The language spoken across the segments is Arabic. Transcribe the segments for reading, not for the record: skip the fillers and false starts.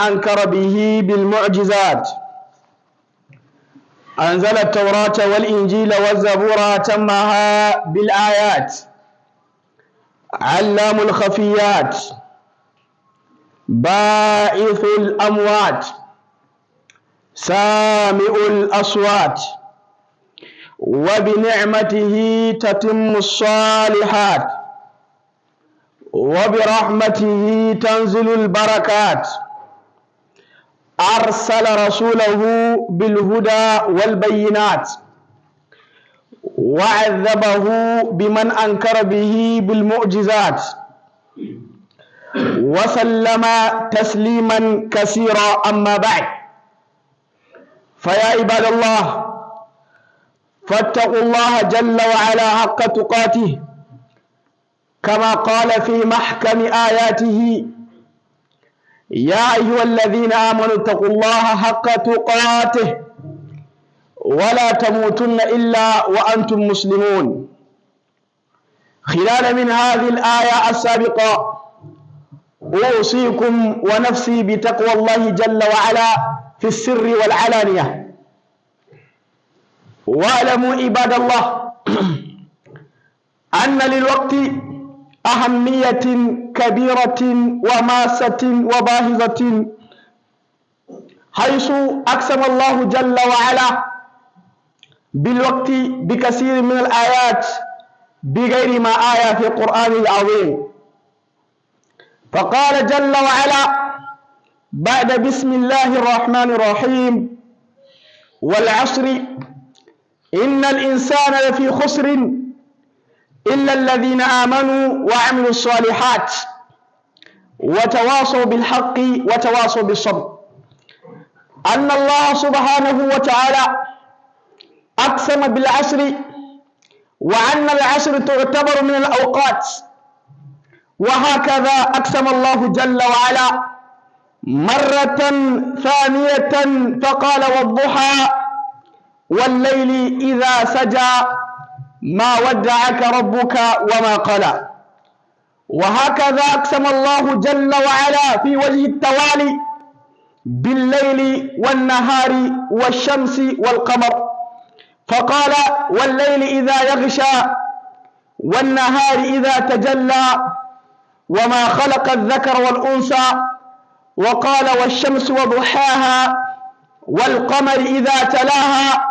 أنكر به بالمعجزات. أنزل التوراة والإنجيل والزبور تمها بالآيات. علام الخفيات، باعث الأموات، سامع الأصوات، وبنعمته تتم الصالحات، وبرحمته تنزل البركات. أرسل رسوله بالهدى والبينات، وعذبه بمن أنكر به بالمعجزات، وسلم تسليما كثيرا. أما بعد، فيا عباد الله، فاتقوا الله جل وعلا حق تقاته، كما قال في محكم آياته: يا أيها الذين آمنوا اتقوا الله حق تقاته ولا تموتن إلا وأنتم مسلمون. خلال من هذه الآية السابقة أوصيكم ونفسي بتقوى الله جل وعلا في السر والعلانية. واعلموا عباد الله أن للوقت أهمية كبيرة وماسة وباهظة، حيث أقسم الله جل وعلا بالوقت بكثير من الآيات بغير ما آية في القرآن العظيم. فقال جل وعلا بعد بسم الله الرحمن الرحيم: والعصر إن الإنسان لفي خسر إلا الذين آمنوا وعملوا الصالحات وتواصوا بالحق وتواصوا بالصبر. أن الله سبحانه وتعالى أقسم بالعصر، وأن العصر تعتبر من الأوقات، وهكذا أقسم الله جل وعلا مرة ثانية فقال: والضحى والليل إذا سجى ما ودعك ربك وما قلى. وهكذا أقسم الله جل وعلا في وجه التوالي بالليل والنهار والشمس والقمر، فقال: والليل إذا يغشى والنهار إذا تجلى وما خلق الذكر والأنثى، وقال: والشمس وضحاها والقمر إذا تلاها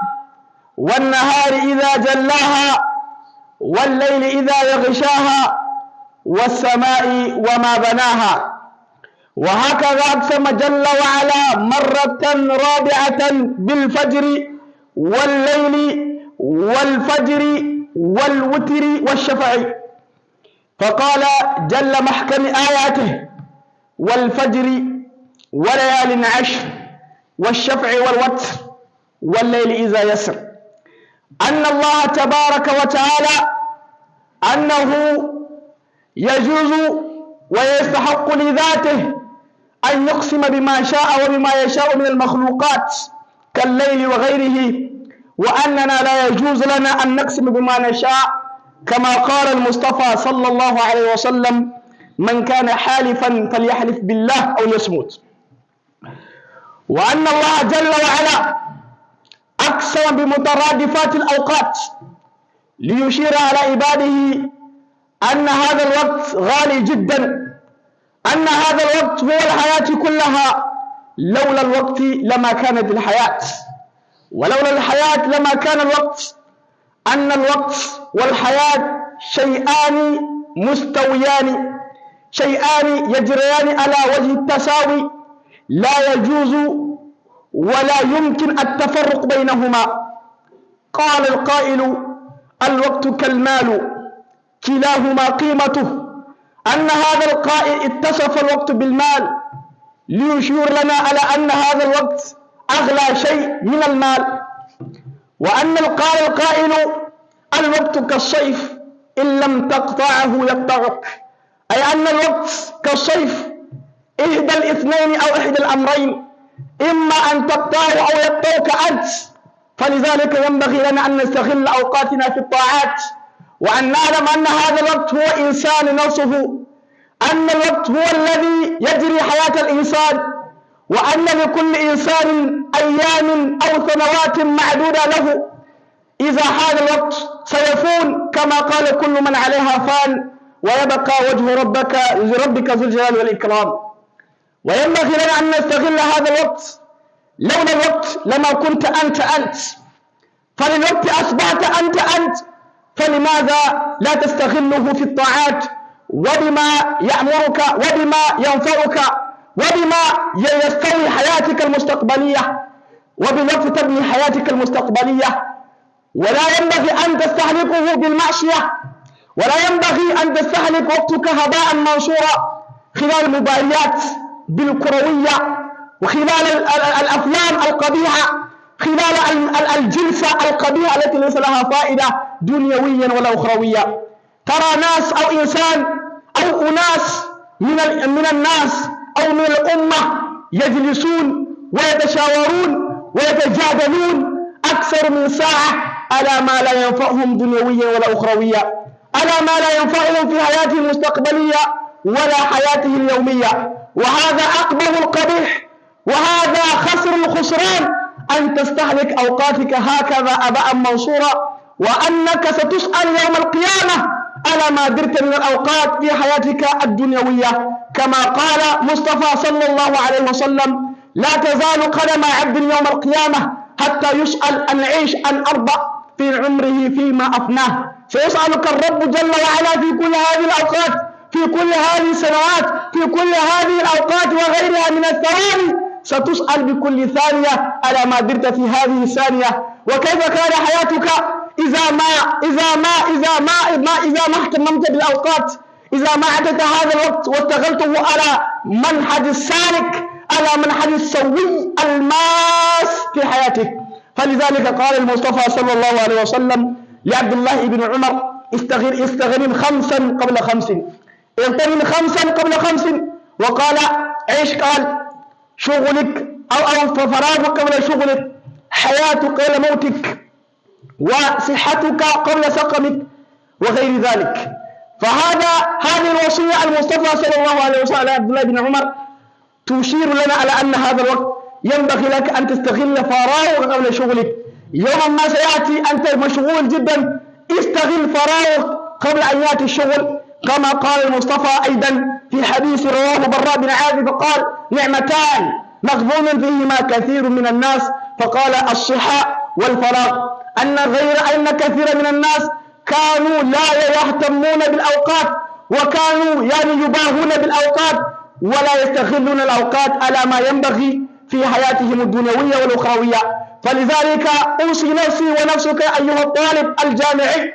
والنهار إذا جلاها والليل إذا يغشاها والسماء وما بناها. وهكذا أقسم جل وعلا مرة رابعة بالفجر والليل والفجر والوتر والشفع، فقال جل محكم آياته: والفجر وليال عشر والشفع والوتر والليل إذا يسر. أن الله تبارك وتعالى أنه يجوز ويستحق لذاته أن يقسم بما شاء وبما يشاء من المخلوقات كالليل وغيره، وأننا لا يجوز لنا أن نقسم بما نشاء، كما قال المصطفى صلى الله عليه وسلم: من كان حالفا فليحلف بالله أو يصمت. وأن الله جل وعلا أقسم بمترادفات الأوقات ليشير على عباده أن هذا الوقت غالي جدا، أن هذا الوقت هو الحياة كلها، لولا الوقت لما كانت الحياة، ولولا الحياة لما كان الوقت. أن الوقت والحياة شيئان مستويان، شيئان يجريان على وجه التساوي، لا يجوز ولا يمكن التفرق بينهما. قال القائل: الوقت كالمال كلاهما قيمته. أن هذا القائل اتصف الوقت بالمال ليشير لنا على أن هذا الوقت أغلى شيء من المال. وأن قال القائل: الوقت كالصيف إن لم تقطعه يقطعك، أي أن الوقت كالصيف، إحدى الاثنين أو إحدى الأمرين، إما أن تقطعه أو يقطعك أنت. فلذلك ينبغي لنا أن نستغل أوقاتنا في الطاعات، وأن نعلم أن هذا الوقت هو إنسان نفسه، أن الوقت هو الذي يجري حياة الإنسان، وأن لكل إنسان أيام أو سنوات معدودة له، إذا هذا الوقت سيفون كما قال كل من عليها فان، ويبقى وجه ربك ذو الجلال والإكرام. وينبغي لنا أن نستغل هذا الوقت. لولا الوقت لما كنت أنت، فللوقت أصبحت أنت، فلماذا لا تستغله في الطاعات وبما يأمرك وبما ينفعك وبما يستوي حياتك المستقبلية، وبالوقت تبني حياتك المستقبلية. ولا ينبغي أن تستهلكه بالمعصية، ولا ينبغي أن تستهلك وقتك هباء منصورا خلال المباريات بالكروية، وخلال الأفلام القبيحة، خلال الجلسة القبيحة التي ليس لها فائدة دنيويا ولا أخروية. ترى ناس أو إنسان أو أناس من الناس أو من الأمة يجلسون ويتشاورون ويتجادلون أكثر من ساعة على ما لا ينفعهم دنيويا ولا أخرويا، على ما لا ينفعهم في حياته المستقبلية ولا حياته اليومية. وهذا أقبح القبيح، وهذا خسر الخسران، أن تستهلك أوقاتك هكذا أباء منصورا، وأنك ستسأل يوم القيامة على ما درت من الأوقات في حياتك الدنيوية. كما قال مصطفى صلى الله عليه وسلم: لا تزال قدم عبد يوم القيامة حتى يسأل عن عيش عن أربع في عمره فيما أفناه. سيسألك الرب جل وعلا في كل هذه الأوقات، في كل هذه السنوات، في كل هذه الأوقات وغيرها من الثواني. ستسأل بكل ثانية على ما درت في هذه الثانية، وكيف كان حياتك إذا ما اهتممت بالأوقات، إذا ما أعطيت هذا الوقت واستغلته على منهج السالك، على منهج السوي الماس في حياتك. فلذلك قال المصطفى صلى الله عليه وسلم لعبد الله بن عمر: استغنم 5 قبل 5، اغتنم 5 قبل 5. وقال: ايش قال؟ شغلك أو فراغك قبل شغلك، حياتك قبل موتك، وصحتك قبل سقمك، وغير ذلك. هذه الوصية المصطفى صلى الله عليه وسلم عبد الله بن عمر تشير لنا على أن هذا الوقت ينبغي لك أن تستغل فراغك قبل شغلك. يوم ما سيأتي أنت مشغول جدا، استغل فراغك قبل أن يأتي الشغل. كما قال المصطفى أيضا في حديث رواه براء بن عازب فقال: نعمتان مغبون فيهما كثير من الناس، فقال: الصحة والفراغ. أن كثير من الناس كانوا لا يهتمون بالأوقات، وكانوا يباهون بالأوقات ولا يستغلون الأوقات على ما ينبغي في حياتهم الدنيوية والأخروية. فلذلك أوصي نفسي ونفسك أيها الطالب الجامعي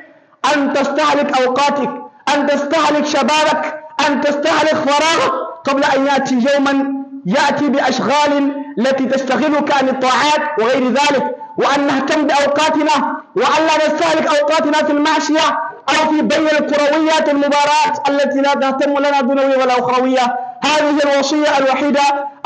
أن تستهلك أوقاتك، أن تستهلك شبابك، أن تستهلك فراغك قبل أن يأتي يوما يأتي بأشغال التي تستغلك عن الطاعات وغير ذلك. وأن نهتم بأوقاتنا، وأن لا نستهلك أوقاتنا في المعصية أو في بين الكرويات المباريات التي لا تهتم لنا دنيوية ولا أخروية. هذه الوصية الوحيدة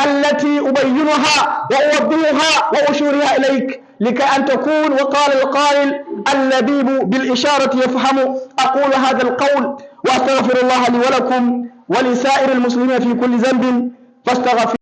التي أبينها وأوضحها وأشيرها إليك لكي أن تكون، وقال القائل: اللبيب بالإشارة يفهم. أقول هذا القول وأستغفر الله لي ولكم ولسائر المسلمين في كل ذنب فاستغفر.